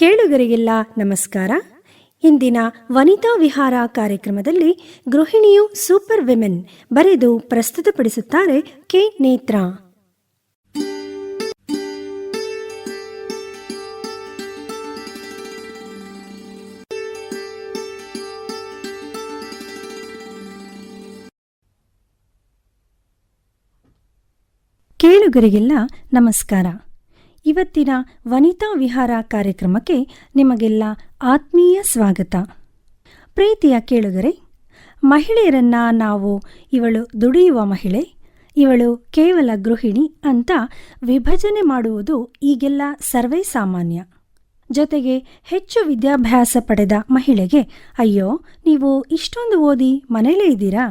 ಕೇಳುಗರಿಗೆಲ್ಲ ನಮಸ್ಕಾರ. ಇಂದಿನ ವನಿತಾ ವಿಹಾರ ಕಾರ್ಯಕ್ರಮದಲ್ಲಿ ಗೃಹಿಣಿಯು ಸೂಪರ್ ವಿಮೆನ್ ಬರೆದು ಪ್ರಸ್ತುತಪಡಿಸುತ್ತಾರೆ ಕೆ ನೇತ್ರಾ. ಕೇಳುಗರಿಗೆಲ್ಲ ನಮಸ್ಕಾರ. ಇವತ್ತಿನ ವನಿತಾ ವಿಹಾರ ಕಾರ್ಯಕ್ರಮಕ್ಕೆ ನಿಮಗೆಲ್ಲ ಆತ್ಮೀಯ ಸ್ವಾಗತ. ಪ್ರೀತಿಯ ಕೇಳುಗರೆ, ಮಹಿಳೆಯರನ್ನ ನಾವು ಇವಳು ದುಡಿಯುವ ಮಹಿಳೆ, ಇವಳು ಕೇವಲ ಗೃಹಿಣಿ ಅಂತ ವಿಭಜನೆ ಮಾಡುವುದು ಈಗೆಲ್ಲ ಸರ್ವೇ ಸಾಮಾನ್ಯ. ಜೊತೆಗೆ ಹೆಚ್ಚು ವಿದ್ಯಾಭ್ಯಾಸ ಪಡೆದ ಮಹಿಳೆಗೆ, ಅಯ್ಯೋ ನೀವು ಇಷ್ಟೊಂದು ಓದಿ ಮನೇಲೇ ಇದ್ದೀರಾ,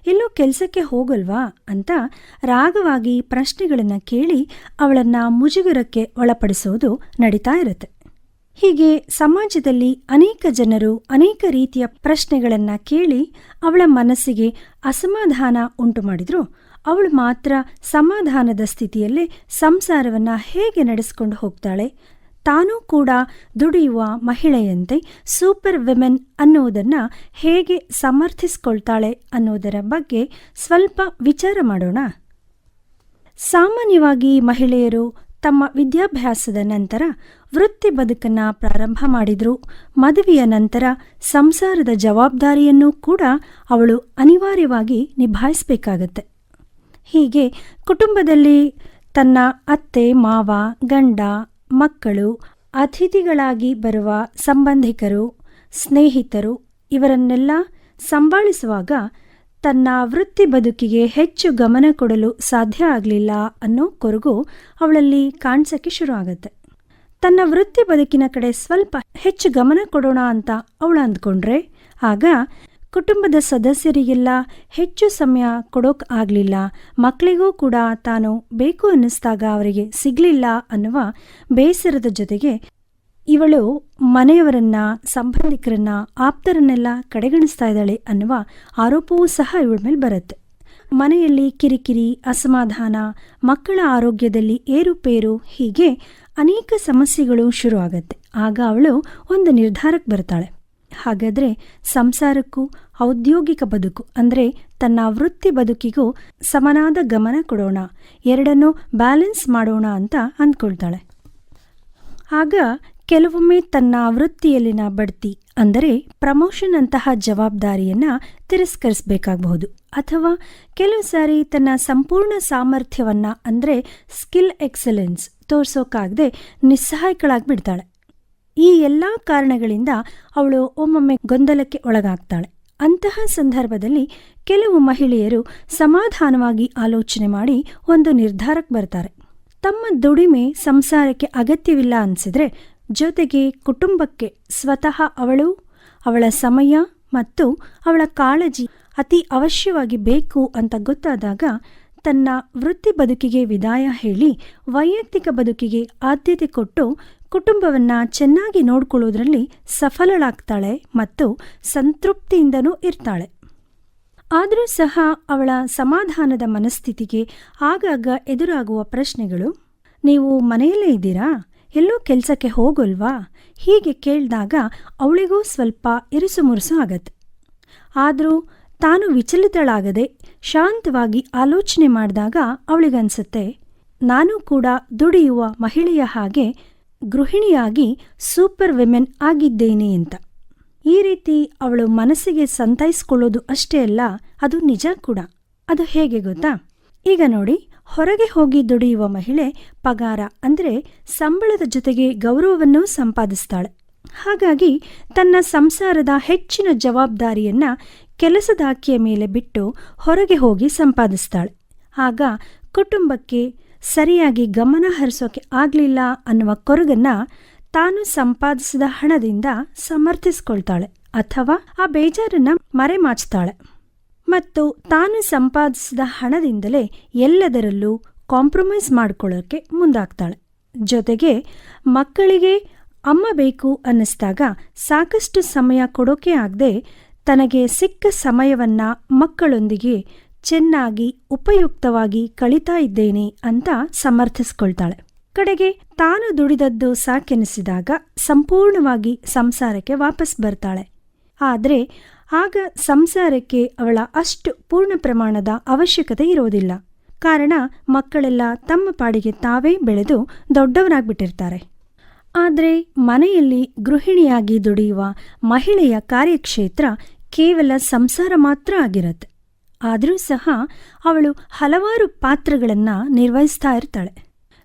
ಎಲ್ಲೂ ಕೆಲಸಕ್ಕೆ ಹೋಗಲ್ವಾ ಅಂತ ರಾಗವಾಗಿ ಪ್ರಶ್ನೆಗಳನ್ನು ಕೇಳಿ ಅವಳನ್ನು ಮುಜುಗರಕ್ಕೆ ಒಳಪಡಿಸೋದು ನಡೀತಾ ಇರುತ್ತೆ. ಹೀಗೆ ಸಮಾಜದಲ್ಲಿ ಅನೇಕ ಜನರು ಅನೇಕ ರೀತಿಯ ಪ್ರಶ್ನೆಗಳನ್ನು ಕೇಳಿ ಅವಳ ಮನಸ್ಸಿಗೆ ಅಸಮಾಧಾನ ಉಂಟು ಮಾಡಿದ್ರು, ಅವಳು ಮಾತ್ರ ಸಮಾಧಾನದ ಸ್ಥಿತಿಯಲ್ಲೇ ಸಂಸಾರವನ್ನು ಹೇಗೆ ನಡೆಸಿಕೊಂಡು ಹೋಗ್ತಾಳೆ, ತಾನೂ ಕೂಡ ದುಡಿಯುವ ಮಹಿಳೆಯಂತೆ ಸೂಪರ್ ವಿಮೆನ್ ಅನ್ನೋದನ್ನು ಹೇಗೆ ಸಮರ್ಥಿಸ್ಕೊಳ್ತಾಳೆ ಅನ್ನೋದರ ಬಗ್ಗೆ ಸ್ವಲ್ಪ ವಿಚಾರ ಮಾಡೋಣ. ಸಾಮಾನ್ಯವಾಗಿ ಮಹಿಳೆಯರು ತಮ್ಮ ವಿದ್ಯಾಭ್ಯಾಸದ ನಂತರ ವೃತ್ತಿ ಬದುಕನ್ನು ಪ್ರಾರಂಭ ಮಾಡಿದ್ರು. ಮದುವೆಯ ನಂತರ ಸಂಸಾರದ ಜವಾಬ್ದಾರಿಯನ್ನು ಕೂಡ ಅವಳು ಅನಿವಾರ್ಯವಾಗಿ ನಿಭಾಯಿಸಬೇಕಾಗತ್ತೆ. ಹೀಗೆ ಕುಟುಂಬದಲ್ಲಿ ತನ್ನ ಅತ್ತೆ, ಮಾವ, ಗಂಡ, ಮಕ್ಕಳು, ಅತಿಥಿಗಳಾಗಿ ಬರುವ ಸಂಬಂಧಿಕರು, ಸ್ನೇಹಿತರು ಇವರನ್ನೆಲ್ಲ ಸಂಭಾಳಿಸುವಾಗ ತನ್ನ ವೃತ್ತಿ ಬದುಕಿಗೆ ಹೆಚ್ಚು ಗಮನ ಕೊಡಲು ಸಾಧ್ಯ ಆಗಲಿಲ್ಲ ಅನ್ನೋ ಕೊರಗು ಅವಳಲ್ಲಿ ಕಾಣಿಸೋಕ್ಕೆ ಶುರು ಆಗುತ್ತೆ. ತನ್ನ ವೃತ್ತಿ ಬದುಕಿನ ಕಡೆ ಸ್ವಲ್ಪ ಹೆಚ್ಚು ಗಮನ ಕೊಡೋಣ ಅಂತ ಅವಳು ಅಂದ್ಕೊಂಡ್ರೆ ಆಗ ಕುಟುಂಬದ ಸದಸ್ಯರಿಗೆಲ್ಲ ಹೆಚ್ಚು ಸಮಯ ಕೊಡೋಕೆ ಆಗಲಿಲ್ಲ, ಮಕ್ಕಳಿಗೂ ಕೂಡ ತಾನು ಬೇಕು ಅನ್ನಿಸ್ದಾಗ ಅವರಿಗೆ ಸಿಗಲಿಲ್ಲ ಅನ್ನುವ ಬೇಸರದ ಜೊತೆಗೆ ಇವಳು ಮನೆಯವರನ್ನ, ಸಂಬಂಧಿಕರನ್ನ, ಆಪ್ತರನ್ನೆಲ್ಲ ಕಡೆಗಣಿಸ್ತಾ ಇದ್ದಾಳೆ ಅನ್ನುವ ಆರೋಪವೂ ಸಹ ಇವಳ ಮೇಲೆ ಬರುತ್ತೆ. ಮನೆಯಲ್ಲಿ ಕಿರಿಕಿರಿ, ಅಸಮಾಧಾನ, ಮಕ್ಕಳ ಆರೋಗ್ಯದಲ್ಲಿ ಏರುಪೇರು, ಹೀಗೆ ಅನೇಕ ಸಮಸ್ಯೆಗಳು ಶುರು ಆಗತ್ತೆ. ಆಗ ಅವಳು ಒಂದು ನಿರ್ಧಾರಕ್ಕೆ ಬರ್ತಾಳೆ. ಹಾಗಾದರೆ ಸಂಸಾರಕ್ಕೂ ಔದ್ಯೋಗಿಕ ಬದುಕು ಅಂದರೆ ತನ್ನ ವೃತ್ತಿ ಬದುಕಿಗೂ ಸಮನಾದ ಗಮನ ಕೊಡೋಣ, ಎರಡನ್ನೂ ಬ್ಯಾಲೆನ್ಸ್ ಮಾಡೋಣ ಅಂತ ಅಂದ್ಕೊಳ್ತಾಳೆ. ಆಗ ಕೆಲವೊಮ್ಮೆ ತನ್ನ ವೃತ್ತಿಯಲ್ಲಿನ ಬಡ್ತಿ ಅಂದರೆ ಪ್ರಮೋಷನ್ ಅಂತಹ ಜವಾಬ್ದಾರಿಯನ್ನು ತಿರಸ್ಕರಿಸಬೇಕಾಗಬಹುದು, ಅಥವಾ ಕೆಲವು ಸಾರಿ ತನ್ನ ಸಂಪೂರ್ಣ ಸಾಮರ್ಥ್ಯವನ್ನು ಅಂದರೆ ಸ್ಕಿಲ್ ಎಕ್ಸಲೆನ್ಸ್ ತೋರಿಸೋಕ್ಕಾಗದೆ ನಿಸ್ಸಹಾಯಕಳಾಗಿಬಿಡ್ತಾಳೆ. ಈ ಎಲ್ಲ ಕಾರಣಗಳಿಂದ ಅವಳು ಒಮ್ಮೊಮ್ಮೆ ಗೊಂದಲಕ್ಕೆ ಒಳಗಾಗ್ತಾಳೆ. ಅಂತಹ ಸಂದರ್ಭದಲ್ಲಿ ಕೆಲವು ಮಹಿಳೆಯರು ಸಮಾಧಾನವಾಗಿ ಆಲೋಚನೆ ಮಾಡಿ ಒಂದು ನಿರ್ಧಾರಕ್ಕೆ ಬರ್ತಾರೆ. ತಮ್ಮ ದುಡಿಮೆ ಸಂಸಾರಕ್ಕೆ ಅಗತ್ಯವಿಲ್ಲ ಅನಿಸಿದ್ರೆ, ಜೊತೆಗೆ ಕುಟುಂಬಕ್ಕೆ ಸ್ವತಃ ಅವಳು, ಅವಳ ಸಮಯ ಮತ್ತು ಅವಳ ಕಾಳಜಿ ಅತಿ ಅವಶ್ಯವಾಗಿ ಬೇಕು ಅಂತ ಗೊತ್ತಾದಾಗ ತನ್ನ ವೃತ್ತಿ ಬದುಕಿಗೆ ವಿದಾಯ ಹೇಳಿ ವೈಯಕ್ತಿಕ ಬದುಕಿಗೆ ಆದ್ಯತೆ ಕೊಟ್ಟು ಕುಟುಂಬವನ್ನು ಚೆನ್ನಾಗಿ ನೋಡ್ಕೊಳ್ಳೋದ್ರಲ್ಲಿ ಸಫಲಳಾಗ್ತಾಳೆ ಮತ್ತು ಸಂತೃಪ್ತಿಯಿಂದನೂ ಇರ್ತಾಳೆ. ಆದರೂ ಸಹ ಅವಳ ಸಮಾಧಾನದ ಮನಸ್ಥಿತಿಗೆ ಆಗಾಗ ಎದುರಾಗುವ ಪ್ರಶ್ನೆಗಳು, ನೀವು ಮನೆಯಲ್ಲೇ ಇದ್ದೀರಾ, ಎಲ್ಲೂ ಕೆಲಸಕ್ಕೆ ಹೋಗಲ್ವಾ, ಹೀಗೆ ಕೇಳಿದಾಗ ಅವಳಿಗೂ ಸ್ವಲ್ಪ ಇರುಸುಮುರುಸು ಆಗತ್ತೆ. ಆದರೂ ತಾನು ವಿಚಲಿತಳಾಗದೆ ಶಾಂತವಾಗಿ ಆಲೋಚನೆ ಮಾಡಿದಾಗ ಅವಳಿಗನ್ಸುತ್ತೆ, ನಾನು ಕೂಡ ದುಡಿಯುವ ಮಹಿಳೆಯ ಹಾಗೆ ಗೃಹಿಣಿಯಾಗಿ ಸೂಪರ್ ವಿಮೆನ್ ಆಗಿದ್ದೇನೆ ಅಂತ. ಈ ರೀತಿ ಅವಳು ಮನಸ್ಸಿಗೆ ಸಂತೈಸ್ಕೊಳ್ಳೋದು ಅಷ್ಟೇ ಅಲ್ಲ, ಅದು ನಿಜ ಕೂಡ. ಅದು ಹೇಗೆ ಗೊತ್ತಾ? ಈಗ ನೋಡಿ, ಹೊರಗೆ ಹೋಗಿ ದುಡಿಯುವ ಮಹಿಳೆ ಪಗಾರ ಅಂದರೆ ಸಂಬಳದ ಜೊತೆಗೆ ಗೌರವವನ್ನು ಸಂಪಾದಿಸ್ತಾಳೆ. ಹಾಗಾಗಿ ತನ್ನ ಸಂಸಾರದ ಹೆಚ್ಚಿನ ಜವಾಬ್ದಾರಿಯನ್ನ ಕೆಲಸದಾಕಿಯ ಮೇಲೆ ಬಿಟ್ಟು ಹೊರಗೆ ಹೋಗಿ ಸಂಪಾದಿಸ್ತಾಳೆ. ಆಗ ಕುಟುಂಬಕ್ಕೆ ಸರಿಯಾಗಿ ಗಮನ ಹರಿಸೋಕೆ ಆಗಲಿಲ್ಲ ಅನ್ನುವ ಕೊರಗನ್ನ ತಾನು ಸಂಪಾದಿಸಿದ ಹಣದಿಂದ ಸಮರ್ಥಿಸ್ಕೊಳ್ತಾಳೆ, ಅಥವಾ ಆ ಬೇಜಾರನ್ನ ಮರೆಮಾಚ್ತಾಳೆ. ಮತ್ತು ತಾನು ಸಂಪಾದಿಸಿದ ಹಣದಿಂದಲೇ ಎಲ್ಲದರಲ್ಲೂ ಕಾಂಪ್ರಮೈಸ್ ಮಾಡ್ಕೊಳ್ಳೋಕೆ ಮುಂದಾಗ್ತಾಳೆ. ಜೊತೆಗೆ ಮಕ್ಕಳಿಗೆ ಅಮ್ಮ ಬೇಕು ಅನ್ನಿಸ್ದಾಗ ಸಾಕಷ್ಟು ಸಮಯ ಕೊಡೋಕೆ ಆಗದೆ ತನಗೆ ಸಿಕ್ಕ ಸಮಯವನ್ನ ಮಕ್ಕಳೊಂದಿಗೆ ಚೆನ್ನಾಗಿ ಉಪಯುಕ್ತವಾಗಿ ಕಳೀತಾ ಇದ್ದೇನೆ ಅಂತ ಸಮರ್ಥಿಸ್ಕೊಳ್ತಾಳೆ. ಕಡೆಗೆ ತಾನು ದುಡಿದದ್ದು ಸಾಕೆನಿಸಿದಾಗ ಸಂಪೂರ್ಣವಾಗಿ ಸಂಸಾರಕ್ಕೆ ವಾಪಸ್ ಬರ್ತಾಳೆ. ಆದರೆ ಆಗ ಸಂಸಾರಕ್ಕೆ ಅವಳ ಅಷ್ಟು ಪೂರ್ಣ ಪ್ರಮಾಣದ ಅವಶ್ಯಕತೆ ಇರೋದಿಲ್ಲ. ಕಾರಣ ಮಕ್ಕಳೆಲ್ಲ ತಮ್ಮ ಪಾಡಿಗೆ ತಾವೇ ಬೆಳೆದು ದೊಡ್ಡವರಾಗ್ಬಿಟ್ಟಿರ್ತಾರೆ. ಆದರೆ ಮನೆಯಲ್ಲಿ ಗೃಹಿಣಿಯಾಗಿ ದುಡಿಯುವ ಮಹಿಳೆಯ ಕಾರ್ಯಕ್ಷೇತ್ರ ಕೇವಲ ಸಂಸಾರ ಮಾತ್ರ ಆಗಿರತ್ತೆ. ಆದರೂ ಸಹ ಅವಳು ಹಲವಾರು ಪಾತ್ರಗಳನ್ನು ನಿರ್ವಹಿಸ್ತಾ ಇರ್ತಾಳೆ.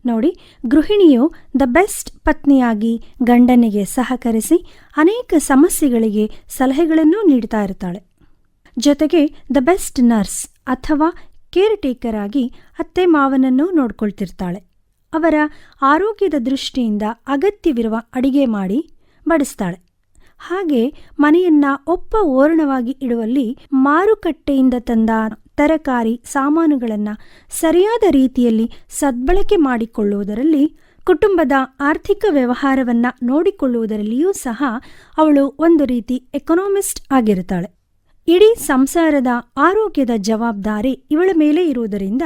ನೋಡಿ, ಗೃಹಿಣಿಯು ದ ಬೆಸ್ಟ್ ಪತ್ನಿಯಾಗಿ ಗಂಡನಿಗೆ ಸಹಕರಿಸಿ ಅನೇಕ ಸಮಸ್ಯೆಗಳಿಗೆ ಸಲಹೆಗಳನ್ನೂ ನೀಡ್ತಾ ಇರ್ತಾಳೆ. ಜೊತೆಗೆ ದ ಬೆಸ್ಟ್ ನರ್ಸ್ ಅಥವಾ ಕೇರ್ ಟೇಕರ್ ಆಗಿ ಅತ್ತೆ ಮಾವನನ್ನು ನೋಡ್ಕೊಳ್ತಿರ್ತಾಳೆ. ಅವರ ಆರೋಗ್ಯದ ದೃಷ್ಟಿಯಿಂದ ಅಗತ್ಯವಿರುವ ಅಡಿಗೆ ಮಾಡಿ ಬಡಿಸ್ತಾಳೆ. ಹಾಗೆ ಮನೆಯನ್ನ ಓರಣವಾಗಿ ಇಡುವಲ್ಲಿ ಮಾರುಕಟ್ಟೆಯಿಂದ ತಂದ ತರಕಾರಿ ಸಾಮಾನುಗಳನ್ನು ಸರಿಯಾದ ರೀತಿಯಲ್ಲಿ ಸದ್ಬಳಕೆ ಮಾಡಿಕೊಳ್ಳುವುದರಲ್ಲಿ, ಕುಟುಂಬದ ಆರ್ಥಿಕ ವ್ಯವಹಾರವನ್ನು ನೋಡಿಕೊಳ್ಳುವುದರಲ್ಲಿಯೂ ಸಹ ಅವಳು ಒಂದು ರೀತಿ ಎಕನಾಮಿಸ್ಟ್ ಆಗಿರುತ್ತಾಳೆ. ಇಡೀ ಸಂಸಾರದ ಆರೋಗ್ಯದ ಜವಾಬ್ದಾರಿ ಇವಳ ಮೇಲೆ ಇರುವುದರಿಂದ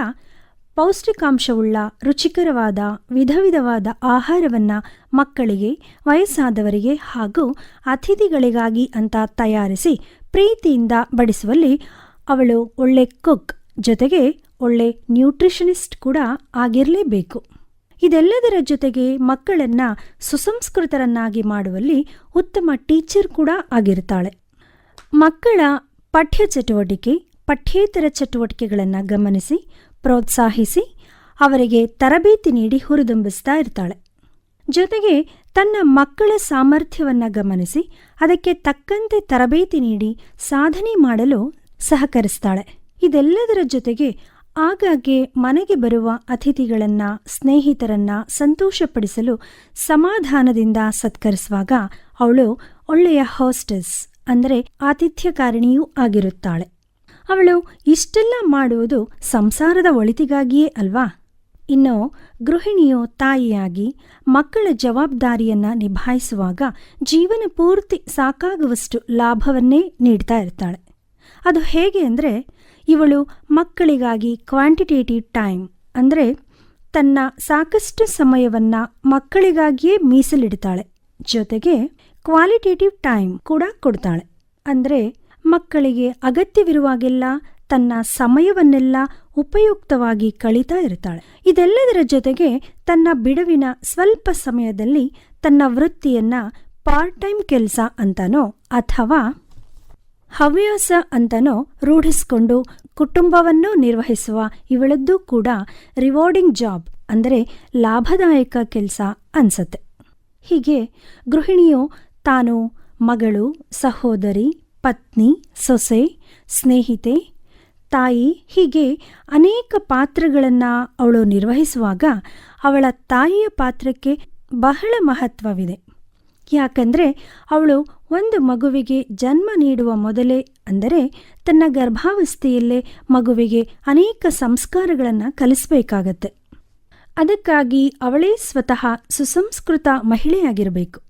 ಪೌಷ್ಟಿಕಾಂಶವುಳ್ಳ ರುಚಿಕರವಾದ ವಿಧವಿಧವಾದ ಆಹಾರವನ್ನು ಮಕ್ಕಳಿಗೆ, ವಯಸ್ಸಾದವರಿಗೆ ಹಾಗೂ ಅತಿಥಿಗಳಿಗಾಗಿ ಅಂತ ತಯಾರಿಸಿ ಪ್ರೀತಿಯಿಂದ ಬಡಿಸುವಲ್ಲಿ ಅವಳು ಒಳ್ಳೆ ಕುಕ್, ಜೊತೆಗೆ ಒಳ್ಳೆ ನ್ಯೂಟ್ರಿಷನಿಸ್ಟ್ ಕೂಡ ಆಗಿರಲೇಬೇಕು. ಇದೆಲ್ಲದರ ಜೊತೆಗೆ ಮಕ್ಕಳನ್ನು ಸುಸಂಸ್ಕೃತರನ್ನಾಗಿ ಮಾಡುವಲ್ಲಿ ಉತ್ತಮ ಟೀಚರ್ ಕೂಡ ಆಗಿರ್ತಾಳೆ. ಮಕ್ಕಳ ಪಠ್ಯ ಚಟುವಟಿಕೆ, ಪಠ್ಯೇತರ ಚಟುವಟಿಕೆಗಳನ್ನು ಗಮನಿಸಿ ಪ್ರೋತ್ಸಾಹಿಸಿ ಅವರಿಗೆ ತರಬೇತಿ ನೀಡಿ ಹುರಿದುಂಬಿಸ್ತಾ ಇರ್ತಾಳೆ. ಜೊತೆಗೆ ತನ್ನ ಮಕ್ಕಳ ಸಾಮರ್ಥ್ಯವನ್ನು ಗಮನಿಸಿ ಅದಕ್ಕೆ ತಕ್ಕಂತೆ ತರಬೇತಿ ನೀಡಿ ಸಾಧನೆ ಮಾಡಲು ಸಹಕರಿಸ್ತಾಳೆ. ಇದೆಲ್ಲದರ ಜೊತೆಗೆ ಆಗಾಗ್ಗೆ ಮನೆಗೆ ಬರುವ ಅತಿಥಿಗಳನ್ನು, ಸ್ನೇಹಿತರನ್ನು ಸಂತೋಷಪಡಿಸಲು ಸಮಾಧಾನದಿಂದ ಸತ್ಕರಿಸುವಾಗ ಅವಳು ಒಳ್ಳೆಯ ಹೋಸ್ಟೆಸ್ ಅಂದರೆ ಆತಿಥ್ಯಕಾರಿಣಿಯೂ ಆಗಿರುತ್ತಾಳೆ. ಅವಳು ಇಷ್ಟೆಲ್ಲ ಮಾಡುವುದು ಸಂಸಾರದ ಒಳಿತಿಗಾಗಿಯೇ ಅಲ್ವಾ? ಇನ್ನು ಗೃಹಿಣಿಯು ತಾಯಿಯಾಗಿ ಮಕ್ಕಳ ಜವಾಬ್ದಾರಿಯನ್ನು ನಿಭಾಯಿಸುವಾಗ ಜೀವನ ಪೂರ್ತಿ ಸಾಕಾಗುವಷ್ಟು ಲಾಭವನ್ನೇ ನೀಡ್ತಾ ಇರ್ತಾಳೆ. ಅದು ಹೇಗೆ ಅಂದರೆ, ಇವಳು ಮಕ್ಕಳಿಗಾಗಿ ಕ್ವಾಂಟಿಟೇಟಿವ್ ಟೈಮ್ ಅಂದರೆ ತನ್ನ ಸಾಕಷ್ಟು ಸಮಯವನ್ನು ಮಕ್ಕಳಿಗಾಗಿಯೇ ಮೀಸಲಿಡ್ತಾಳೆ. ಜೊತೆಗೆ ಕ್ವಾಲಿಟೇಟಿವ್ ಟೈಮ್ ಕೂಡ ಕೊಡ್ತಾಳೆ. ಅಂದರೆ ಮಕ್ಕಳಿಗೆ ಅಗತ್ಯವಿರುವಾಗೆಲ್ಲ ತನ್ನ ಸಮಯವನ್ನೆಲ್ಲ ಉಪಯುಕ್ತವಾಗಿ ಕಳೀತಾ ಇರ್ತಾಳೆ. ಇದೆಲ್ಲದರ ಜೊತೆಗೆ ತನ್ನ ಬಿಡುವಿನ ಸ್ವಲ್ಪ ಸಮಯದಲ್ಲಿ ತನ್ನ ವೃತ್ತಿಯನ್ನ ಪಾರ್ಟ್ ಟೈಮ್ ಕೆಲಸ ಅಂತನೋ ಅಥವಾ ಹವ್ಯಾಸ ಅಂತನೋ ರೂಢಿಸಿಕೊಂಡು ಕುಟುಂಬವನ್ನು ನಿರ್ವಹಿಸುವ ಇವಳದ್ದು ಕೂಡ ರಿವಾರ್ಡಿಂಗ್ ಜಾಬ್ ಅಂದರೆ ಲಾಭದಾಯಕ ಕೆಲಸ ಅನ್ಸತ್ತೆ. ಹೀಗೆ ಗೃಹಿಣಿಯು ತಾನು ಮಗಳು, ಸಹೋದರಿ, ಪತ್ನಿ, ಸೊಸೆ, ಸ್ನೇಹಿತೆ, ತಾಯಿ ಹೀಗೆ ಅನೇಕ ಪಾತ್ರಗಳನ್ನು ಅವಳು ನಿರ್ವಹಿಸುವಾಗ ಅವಳ ತಾಯಿಯ ಪಾತ್ರಕ್ಕೆ ಬಹಳ ಮಹತ್ವವಿದೆ. ಯಾಕಂದರೆ ಅವಳು ಒಂದು ಮಗುವಿಗೆ ಜನ್ಮ ನೀಡುವ ಮೊದಲೇ ಅಂದರೆ ತನ್ನ ಗರ್ಭಾವಸ್ಥೆಯಲ್ಲೇ ಮಗುವಿಗೆ ಅನೇಕ ಸಂಸ್ಕಾರಗಳನ್ನು ಕಲಿಸಬೇಕಾಗತ್ತೆ. ಅದಕ್ಕಾಗಿ ಅವಳೇ ಸ್ವತಃ ಸುಸಂಸ್ಕೃತ ಮಹಿಳೆಯಾಗಿರಬೇಕು.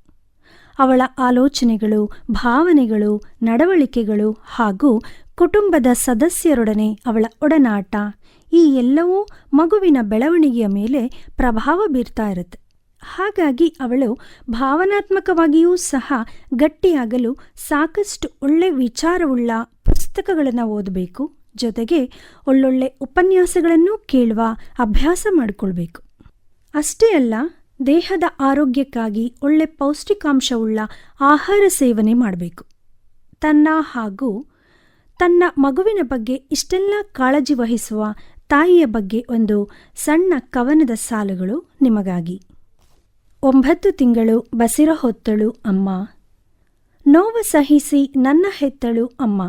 ಅವಳ ಆಲೋಚನೆಗಳು, ಭಾವನೆಗಳು, ನಡವಳಿಕೆಗಳು ಹಾಗೂ ಕುಟುಂಬದ ಸದಸ್ಯರೊಡನೆ ಅವಳ ಒಡನಾಟ ಈ ಎಲ್ಲವೂ ಮಗುವಿನ ಬೆಳವಣಿಗೆಯ ಮೇಲೆ ಪ್ರಭಾವ ಬೀರ್ತಾ ಇರುತ್ತೆ. ಹಾಗಾಗಿ ಅವಳು ಭಾವನಾತ್ಮಕವಾಗಿಯೂ ಸಹ ಗಟ್ಟಿಯಾಗಲು ಸಾಕಷ್ಟು ಒಳ್ಳೆ ವಿಚಾರವುಳ್ಳ ಪುಸ್ತಕಗಳನ್ನು ಓದಬೇಕು. ಜೊತೆಗೆ ಒಳ್ಳೊಳ್ಳೆ ಉಪನ್ಯಾಸಗಳನ್ನು ಕೇಳುವ ಅಭ್ಯಾಸ ಮಾಡಿಕೊಳ್ಬೇಕು. ಅಷ್ಟೇ ಅಲ್ಲ, ದೇಹದ ಆರೋಗ್ಯಕ್ಕಾಗಿ ಒಳ್ಳೆ ಪೌಷ್ಟಿಕಾಂಶವುಳ್ಳ ಆಹಾರ ಸೇವನೆ ಮಾಡಬೇಕು. ತನ್ನ ಹಾಗೂ ತನ್ನ ಮಗುವಿನ ಬಗ್ಗೆ ಇಷ್ಟೆಲ್ಲ ಕಾಳಜಿ ವಹಿಸುವ ತಾಯಿಯ ಬಗ್ಗೆ ಒಂದು ಸಣ್ಣ ಕವನದ ಸಾಲುಗಳು ನಿಮಗಾಗಿ. 9 ತಿಂಗಳು ಬಸಿರ ಹೊತ್ತಳು ಅಮ್ಮ, ನೋವು ಸಹಿಸಿ ನನ್ನ ಹೆತ್ತಳು ಅಮ್ಮ.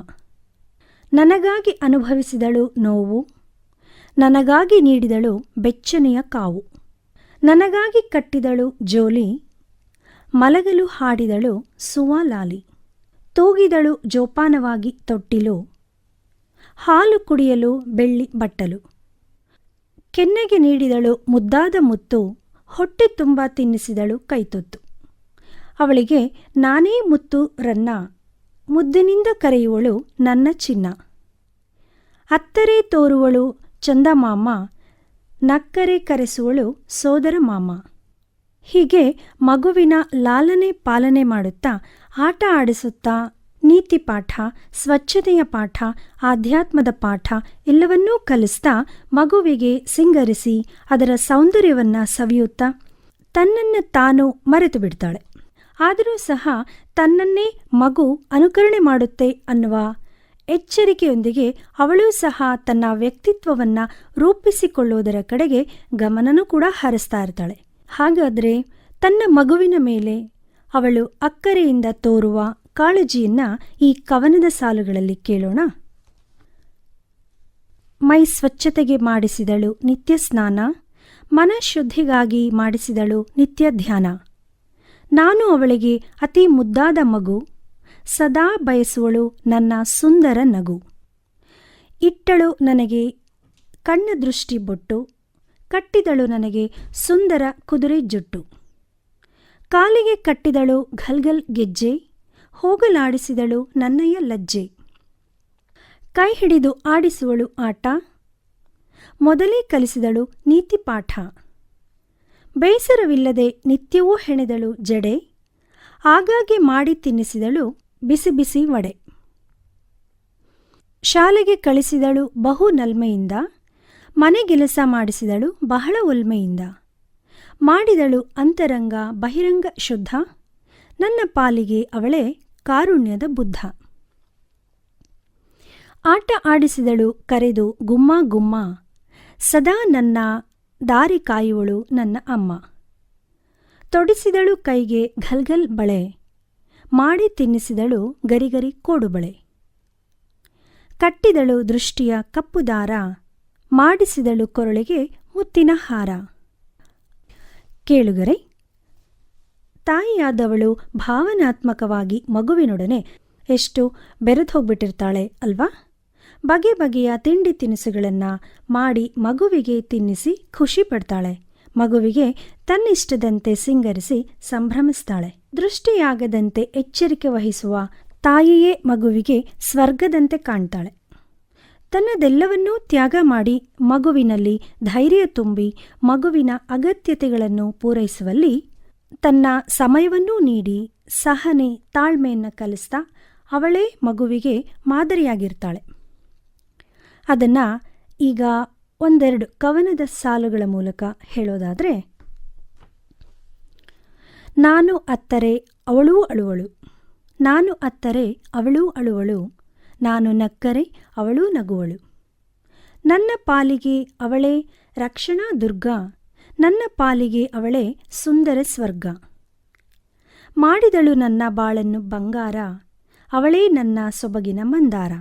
ನನಗಾಗಿ ಅನುಭವಿಸಿದಳು ನೋವು, ನನಗಾಗಿ ನೀಡಿದಳು ಬೆಚ್ಚನೆಯ ಕಾವು. ನನಗಾಗಿ ಕಟ್ಟಿದಳು ಜೋಲಿ, ಮಲಗಲು ಹಾಡಿದಳು ಸುವಾಲಾಲಿ. ತೂಗಿದಳು ಜೋಪಾನವಾಗಿ ತೊಟ್ಟಿಲು, ಹಾಲು ಕುಡಿಯಲು ಬೆಳ್ಳಿ ಬಟ್ಟಲು. ಕೆನ್ನೆಗೆ ನೀಡಿದಳು ಮುದ್ದಾದ ಮುತ್ತು, ಹೊಟ್ಟೆ ತುಂಬ ತಿನ್ನಿಸಿದಳು ಕೈತುತ್ತು. ಅವಳಿಗೆ ನಾನೇ ಮುತ್ತು ರನ್ನ, ಮುದ್ದಿನಿಂದ ಕರೆಯುವಳು ನನ್ನ ಚಿನ್ನ. ಅತ್ತರೆ ತೋರುವಳು ಚಂದಮಾಮ, ನಕ್ಕರೆ ಕರೆಸುವಳು ಸೋದರ ಮಾಮ. ಹೀಗೆ ಮಗುವಿನ ಲಾಲನೆ ಪಾಲನೆ ಮಾಡುತ್ತಾ, ಆಟ ಆಡಿಸುತ್ತಾ, ನೀತಿ ಪಾಠ, ಸ್ವಚ್ಛತೆಯ ಪಾಠ, ಆಧ್ಯಾತ್ಮದ ಪಾಠ ಎಲ್ಲವನ್ನೂ ಕಲಿಸ್ತಾ ಮಗುವಿಗೆ ಸಿಂಗರಿಸಿ ಅದರ ಸೌಂದರ್ಯವನ್ನು ಸವಿಯುತ್ತಾ ತನ್ನನ್ನು ತಾನು ಮರೆತು ಬಿಡ್ತಾಳೆ. ಆದರೂ ಸಹ ತನ್ನನ್ನೇ ಮಗು ಅನುಕರಣೆ ಮಾಡುತ್ತೆ ಅನ್ನುವ ಎಚ್ಚರಿಕೆಯೊಂದಿಗೆ ಅವಳೂ ಸಹ ತನ್ನ ವ್ಯಕ್ತಿತ್ವವನ್ನು ರೂಪಿಸಿಕೊಳ್ಳುವುದರ ಕಡೆಗೆ ಗಮನನೂ ಕೂಡ ಹರಿಸ್ತಾ ಇರ್ತಾಳೆ. ಹಾಗಾದರೆ ತನ್ನ ಮಗುವಿನ ಮೇಲೆ ಅವಳು ಅಕ್ಕರೆಯಿಂದ ತೋರುವ ಕಾಳಜಿಯನ್ನು ಈ ಕವನದ ಸಾಲುಗಳಲ್ಲಿ ಕೇಳೋಣ. ಮೈ ಸ್ವಚ್ಛತೆಗೆ ಮಾಡಿಸಿದಳು ನಿತ್ಯ ಸ್ನಾನ, ಮನಶುದ್ಧಿಗಾಗಿ ಮಾಡಿಸಿದಳು ನಿತ್ಯ ಧ್ಯಾನ. ನಾನು ಅವಳಿಗೆ ಅತಿ ಮುದ್ದಾದ ಮಗು, ಸದಾ ಬಯಸುವಳು ನನ್ನ ಸುಂದರ ನಗು. ಇಟ್ಟಳು ನನಗೆ ಕಣ್ಣ ದೃಷ್ಟಿ ಬೊಟ್ಟು, ಕಟ್ಟಿದಳು ನನಗೆ ಸುಂದರ ಕುದುರೆ ಜುಟ್ಟು. ಕಾಲಿಗೆ ಕಟ್ಟಿದಳು ಘಲ್ಘಲ್ ಗೆಜ್ಜೆ, ಹೋಗಲಾಡಿಸಿದಳು ನನ್ನಯ್ಯ ಲಜ್ಜೆ. ಕೈ ಹಿಡಿದು ಆಡಿಸುವಳು ಆಟ, ಮೊದಲೇ ಕಲಿಸಿದಳು ನೀತಿ ಪಾಠ. ಬೇಸರವಿಲ್ಲದೆ ನಿತ್ಯವೂ ಹೆಣೆದಳು ಜಡೆ, ಆಗಾಗ್ಗೆ ಮಾಡಿ ತಿನ್ನಿಸಿದಳು ಬಿಸಿ ಬಿಸಿ ವಡೆ. ಶಾಲೆಗೆ ಕಳಿಸಿದಳು ಬಹು ನಲ್ಮೆಯಿಂದ, ಮನೆಗೆಲಸ ಮಾಡಿಸಿದಳು ಬಹಳ ಒಲ್ಮೆಯಿಂದ. ಮಾಡಿದಳು ಅಂತರಂಗ ಬಹಿರಂಗ ಶುದ್ಧ, ನನ್ನ ಪಾಲಿಗೆ ಅವಳೇ ಕಾರುಣ್ಯದ ಬುದ್ಧ. ಆಟ ಆಡಿಸಿದಳು ಕರೆದು ಗುಮ್ಮ ಗುಮ್ಮ, ಸದಾ ನನ್ನ ದಾರಿ ಕಾಯುವಳು ನನ್ನ ಅಮ್ಮ. ತೊಡಿಸಿದಳು ಕೈಗೆ ಘಲ್ಘಲ್ ಬಳೆ, ಮಾಡಿ ತಿನ್ನಿಸಿದಳು ಗರಿಗರಿ ಕೋಡುಬಳೆ. ಕಟ್ಟಿದಳು ದೃಷ್ಟಿಯ ಕಪ್ಪು ದಾರ, ಮಾಡಿಸಿದಳು ಕೊರಳಿಗೆ ಮುತ್ತಿನ ಹಾರ. ಕೇಳುಗರೆ, ತಾಯಿಯಾದವಳು ಭಾವನಾತ್ಮಕವಾಗಿ ಮಗುವಿನೊಡನೆ ಎಷ್ಟು ಬೆರೆತೋಗ್ಬಿಟ್ಟಿರ್ತಾಳೆ ಅಲ್ವಾ? ಬಗೆ ಬಗೆಯ ತಿಂಡಿ ತಿನಿಸುಗಳನ್ನು ಮಾಡಿ ಮಗುವಿಗೆ ತಿನ್ನಿಸಿ ಖುಷಿ ಪಡ್ತಾಳೆ. ಮಗುವಿಗೆ ತನ್ನಿಷ್ಟದಂತೆ ಸಿಂಗರಿಸಿ ಸಂಭ್ರಮಿಸ್ತಾಳೆ. ದೃಷ್ಟಿಯಾಗದಂತೆ ಎಚ್ಚರಿಕೆ ವಹಿಸುವ ತಾಯಿಯೇ ಮಗುವಿಗೆ ಸ್ವರ್ಗದಂತೆ ಕಾಣ್ತಾಳೆ. ತನ್ನದೆಲ್ಲವನ್ನೂ ತ್ಯಾಗ ಮಾಡಿ ಮಗುವಿನಲ್ಲಿ ಧೈರ್ಯ ತುಂಬಿ ಮಗುವಿನ ಅಗತ್ಯತೆಗಳನ್ನು ಪೂರೈಸುವಲ್ಲಿ ತನ್ನ ಸಮಯವನ್ನೂ ನೀಡಿ ಸಹನೆ ತಾಳ್ಮೆಯನ್ನು ಕಲಿಸ್ತಾ ಅವಳೇ ಮಗುವಿಗೆ ಮಾದರಿಯಾಗಿರ್ತಾಳೆ. ಅದನ್ನು ಈಗ ಒಂದೆರಡು ಕವನದ ಸಾಲುಗಳ ಮೂಲಕ ಹೇಳೋದಾದರೆ, ನಾನು ಅತ್ತರೆ ಅವಳೂ ಅಳುವಳು, ನಾನು ಅತ್ತರೆ ಅವಳೂ ಅಳುವಳು, ನಾನು ನಕ್ಕರೆ ಅವಳೂ ನಗುವಳು. ನನ್ನ ಪಾಲಿಗೆ ಅವಳೇ ರಕ್ಷಣಾ ದುರ್ಗ, ನನ್ನ ಪಾಲಿಗೆ ಅವಳೇ ಸುಂದರ ಸ್ವರ್ಗ. ಮಾಡಿದಳು ನನ್ನ ಬಾಳನ್ನು ಬಂಗಾರ, ಅವಳೇ ನನ್ನ ಸೊಬಗಿನ ಮಂದಾರ.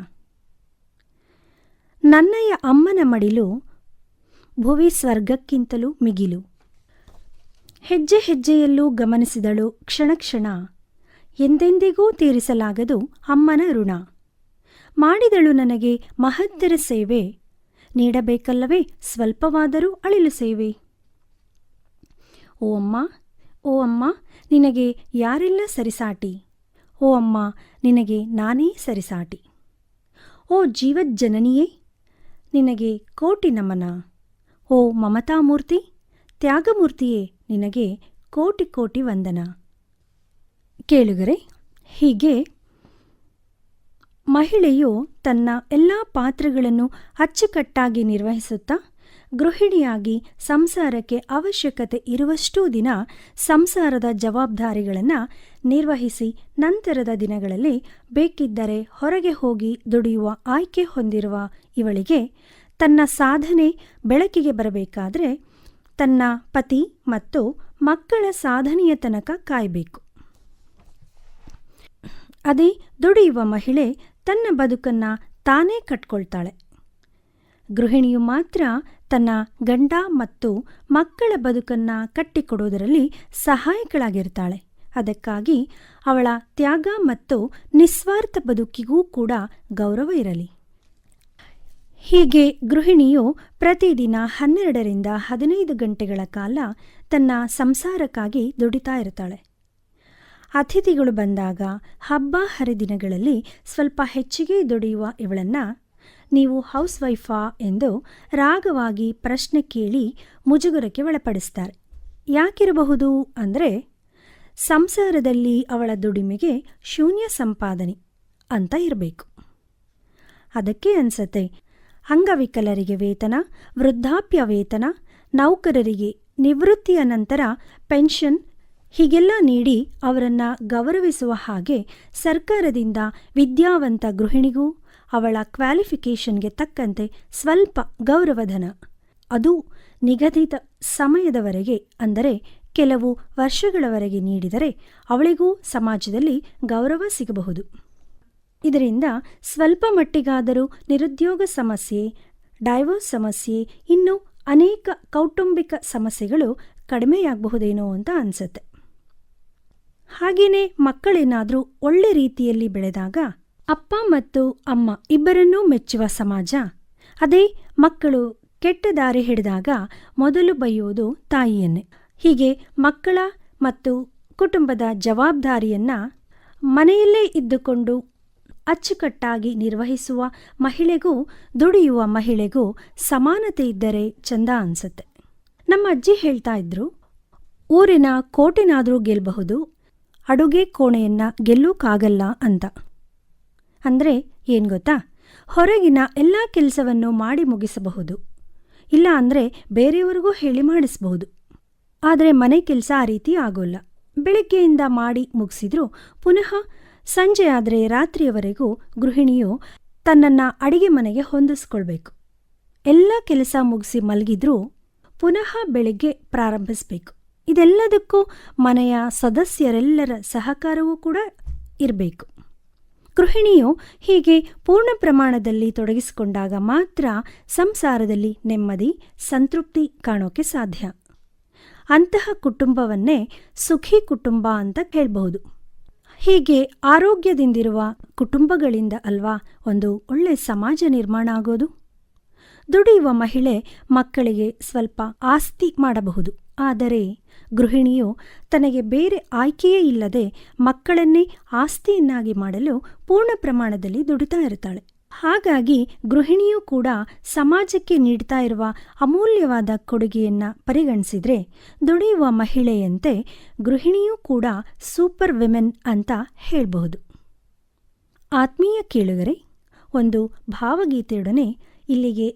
ನನ್ನಯ ಅಮ್ಮನ ಮಡಿಲು ಭುವಿ ಸ್ವರ್ಗಕ್ಕಿಂತಲೂ ಮಿಗಿಲು. ಹೆಜ್ಜೆ ಹೆಜ್ಜೆಯಲ್ಲೂ ಗಮನಿಸಿದಳು ಕ್ಷಣ ಕ್ಷಣ, ಎಂದೆಂದಿಗೂ ತೀರಿಸಲಾಗದು ಅಮ್ಮನ ಋಣ. ಮಾಡಿದಳು ನನಗೆ ಮಹತ್ತರ ಸೇವೆ, ನೀಡಬೇಕಲ್ಲವೇ ಸ್ವಲ್ಪವಾದರೂ ಅಳಿಲು ಸೇವೆ. ಓ ಅಮ್ಮ, ಓ ಅಮ್ಮ, ನಿನಗೆ ಯಾರೆಲ್ಲ ಸರಿಸಾಟಿ, ಓ ಅಮ್ಮ ನಿನಗೆ ನಾನೇ ಸರಿಸಾಟಿ. ಓ ಜೀವಜ್ಜನನಿಯೇ, ನಿನಗೆ ಕೋಟಿ ನಮನ. ಓ ಮಮತಾಮೂರ್ತಿ, ತ್ಯಾಗಮೂರ್ತಿಯೇ, ನಿನಗೆ ಕೋಟಿ ಕೋಟಿ ವಂದನ. ಕೇಳುಗರೆ, ಹೀಗೆ ಮಹಿಳೆಯು ತನ್ನ ಎಲ್ಲ ಪಾತ್ರಗಳನ್ನು ಅಚ್ಚುಕಟ್ಟಾಗಿ ನಿರ್ವಹಿಸುತ್ತಾ ಗೃಹಿಣಿಯಾಗಿ ಸಂಸಾರಕ್ಕೆ ಅವಶ್ಯಕತೆ ಇರುವಷ್ಟೂ ದಿನ ಸಂಸಾರದ ಜವಾಬ್ದಾರಿಗಳನ್ನು ನಿರ್ವಹಿಸಿ ನಂತರದ ದಿನಗಳಲ್ಲಿ ಬೇಕಿದ್ದರೆ ಹೊರಗೆ ಹೋಗಿ ದುಡಿಯುವ ಆಯ್ಕೆ ಹೊಂದಿರುವ ಇವಳಿಗೆ ತನ್ನ ಸಾಧನೆ ಬೆಳಕಿಗೆ ಬರಬೇಕಾದರೆ ತನ್ನ ಪತಿ ಮತ್ತು ಮಕ್ಕಳ ಸಾಧನೆಯ ತನಕ ಕಾಯಬೇಕು. ಅದೇ ದುಡಿಯುವ ಮಹಿಳೆ ತನ್ನ ಬದುಕನ್ನು ತಾನೇ ಕಟ್ಕೊಳ್ತಾಳೆ. ಗೃಹಿಣಿಯು ಮಾತ್ರ ತನ್ನ ಗಂಡ ಮತ್ತು ಮಕ್ಕಳ ಬದುಕನ್ನು ಕಟ್ಟಿಕೊಡುವುದರಲ್ಲಿ ಸಹಾಯಕಳಾಗಿರ್ತಾಳೆ. ಅದಕ್ಕಾಗಿ ಅವಳ ತ್ಯಾಗ ಮತ್ತು ನಿಸ್ವಾರ್ಥ ಬದುಕಿಗೂ ಕೂಡ ಗೌರವ ಇರಲಿ. ಹೀಗೆ ಗೃಹಿಣಿಯು ಪ್ರತಿದಿನ 12ರಿಂದ 15 ಗಂಟೆಗಳ ಕಾಲ ತನ್ನ ಸಂಸಾರಕ್ಕಾಗಿ ದುಡಿತಾ ಇರ್ತಾಳೆ. ಅತಿಥಿಗಳು ಬಂದಾಗ ಹಬ್ಬ ಹರಿದಿನಗಳಲ್ಲಿ ಸ್ವಲ್ಪ ಹೆಚ್ಚಿಗೆ ದುಡಿಯುವ ಇವಳನ್ನು ನೀವು ಹೌಸ್ ವೈಫಾ ಎಂದು ರಾಗವಾಗಿ ಪ್ರಶ್ನೆ ಕೇಳಿ ಮುಜುಗರಕ್ಕೆ ಒಳಪಡಿಸ್ತಾರೆ. ಯಾಕಿರಬಹುದು ಅಂದರೆ, ಸಂಸಾರದಲ್ಲಿ ಅವಳ ದುಡಿಮೆಗೆ ಶೂನ್ಯ ಸಂಪಾದನೆ ಅಂತ ಇರಬೇಕು. ಅದಕ್ಕೆ ಅನ್ಸತ್ತೆ ಅಂಗವಿಕಲರಿಗೆ ವೇತನ, ವೃದ್ಧಾಪ್ಯ ವೇತನ, ನೌಕರರಿಗೆ ನಿವೃತ್ತಿಯ ನಂತರ ಪೆನ್ಷನ್ ಹೀಗೆಲ್ಲ ನೀಡಿ ಅವರನ್ನು ಗೌರವಿಸುವ ಹಾಗೆ ಸರ್ಕಾರದಿಂದ ವಿದ್ಯಾವಂತ ಗೃಹಿಣಿಗೂ ಅವಳ ಕ್ವಾಲಿಫಿಕೇಷನ್ಗೆ ತಕ್ಕಂತೆ ಸ್ವಲ್ಪ ಗೌರವಧನ, ಅದು ನಿಗದಿತ ಸಮಯದವರೆಗೆ ಅಂದರೆ ಕೆಲವು ವರ್ಷಗಳವರೆಗೆ ನೀಡಿದರೆ ಅವಳಿಗೂ ಸಮಾಜದಲ್ಲಿ ಗೌರವ ಸಿಗಬಹುದು. ಇದರಿಂದ ಸ್ವಲ್ಪ ಮಟ್ಟಿಗಾದರೂ ನಿರುದ್ಯೋಗ ಸಮಸ್ಯೆ, ಡೈವೋರ್ಸ್ ಸಮಸ್ಯೆ, ಇನ್ನೂ ಅನೇಕ ಕೌಟುಂಬಿಕ ಸಮಸ್ಯೆಗಳು ಕಡಿಮೆಯಾಗಬಹುದೇನೋ ಅಂತ ಅನಿಸುತ್ತೆ. ಹಾಗೆಯೇ ಮಕ್ಕಳೇನಾದರೂ ಒಳ್ಳೆ ರೀತಿಯಲ್ಲಿ ಬೆಳೆದಾಗ ಅಪ್ಪ ಮತ್ತು ಅಮ್ಮ ಇಬ್ಬರನ್ನೂ ಮೆಚ್ಚುವ ಸಮಾಜ, ಅದೇ ಮಕ್ಕಳು ಕೆಟ್ಟ ದಾರಿ ಹಿಡಿದಾಗ ಮೊದಲು ಬೈಯೋದು ತಾಯಿಯನ್ನೇ. ಹೀಗೆ ಮಕ್ಕಳ ಮತ್ತು ಕುಟುಂಬದ ಜವಾಬ್ದಾರಿಯನ್ನು ಮನೆಯಲ್ಲೇ ಇದ್ದುಕೊಂಡು ಅಚ್ಚುಕಟ್ಟಾಗಿ ನಿರ್ವಹಿಸುವ ಮಹಿಳೆಗೂ ದುಡಿಯುವ ಮಹಿಳೆಗೂ ಸಮಾನತೆ ಇದ್ದರೆ ಚಂದ ಅನ್ಸುತ್ತೆ. ನಮ್ಮ ಅಜ್ಜಿ ಹೇಳ್ತಾ ಇದ್ರು, ಊರಿನ ಕೋಟೆನಾದರೂ ಗೆಲ್ಲಬಹುದು, ಅಡುಗೆ ಕೋಣೆಯನ್ನು ಗೆಲ್ಲೋಕ್ಕಾಗಲ್ಲ ಅಂತ. ಅಂದರೆ ಏನು ಗೊತ್ತಾ, ಹೊರಗಿನ ಎಲ್ಲ ಕೆಲಸವನ್ನು ಮಾಡಿ ಮುಗಿಸಬಹುದು, ಇಲ್ಲ ಅಂದರೆ ಬೇರೆಯವರಿಗೂ ಹೇಳಿ ಮಾಡಿಸಬಹುದು. ಆದರೆ ಮನೆ ಕೆಲಸ ಆ ರೀತಿ ಆಗೋಲ್ಲ. ಬೆಳಗ್ಗೆಯಿಂದ ಮಾಡಿ ಮುಗಿಸಿದ್ರೂ ಪುನಃ ಸಂಜೆ ಆದರೆ ರಾತ್ರಿಯವರೆಗೂ ಗೃಹಿಣಿಯು ತನ್ನನ್ನು ಅಡಿಗೆ ಮನೆಗೆ ಹೊಂದಿಸ್ಕೊಳ್ಬೇಕು. ಎಲ್ಲ ಕೆಲಸ ಮುಗಿಸಿ ಮಲಗಿದ್ರೂ ಪುನಃ ಬೆಳಗ್ಗೆ ಪ್ರಾರಂಭಿಸಬೇಕು. ಇದೆಲ್ಲದಕ್ಕೂ ಮನೆಯ ಸದಸ್ಯರೆಲ್ಲರ ಸಹಕಾರವೂ ಕೂಡ ಇರಬೇಕು. ಗೃಹಿಣಿಯು ಹೀಗೆ ಪೂರ್ಣ ಪ್ರಮಾಣದಲ್ಲಿ ತೊಡಗಿಸಿಕೊಂಡಾಗ ಮಾತ್ರ ಸಂಸಾರದಲ್ಲಿ ನೆಮ್ಮದಿ, ಸಂತೃಪ್ತಿ ಕಾಣೋಕೆ ಸಾಧ್ಯ. ಅಂತಹ ಕುಟುಂಬವನ್ನೇ ಸುಖಿ ಕುಟುಂಬ ಅಂತ ಹೇಳ್ಬಹುದು. ಹೀಗೆ ಆರೋಗ್ಯದಿಂದಿರುವ ಕುಟುಂಬಗಳಿಂದ ಅಲ್ವಾ ಒಂದು ಒಳ್ಳೆ ಸಮಾಜ ನಿರ್ಮಾಣ ಆಗೋದು. ದುಡಿಯುವ ಮಹಿಳೆ ಮಕ್ಕಳಿಗೆ ಸ್ವಲ್ಪ ಆಸ್ತಿ ಮಾಡಬಹುದು, ಆದರೆ ಗೃಹಿಣಿಯು ತನಗೆ ಬೇರೆ ಆಯ್ಕೆಯೇ ಇಲ್ಲದೆ ಮಕ್ಕಳನ್ನೇ ಆಸ್ತಿಯನ್ನಾಗಿ ಮಾಡಲು ಪೂರ್ಣ ಪ್ರಮಾಣದಲ್ಲಿ ದುಡಿತಾ ಇರ್ತಾಳೆ. ಹಾಗಾಗಿ ಗೃಹಿಣಿಯೂ ಕೂಡ ಸಮಾಜಕ್ಕೆ ನೀಡ್ತಾ ಇರುವ ಅಮೂಲ್ಯವಾದ ಕೊಡುಗೆಯನ್ನು ಪರಿಗಣಿಸಿದರೆ ದುಡಿಯುವ ಮಹಿಳೆಯಂತೆ ಗೃಹಿಣಿಯೂ ಕೂಡ ಸೂಪರ್ ವಿಮೆನ್ ಅಂತ ಹೇಳಬಹುದು. ಆತ್ಮೀಯ ಕೇಳುಗರೆ, ಒಂದು ಭಾವಗೀತೆಯೊಡನೆ ಇಲ್ಲಿಗೆ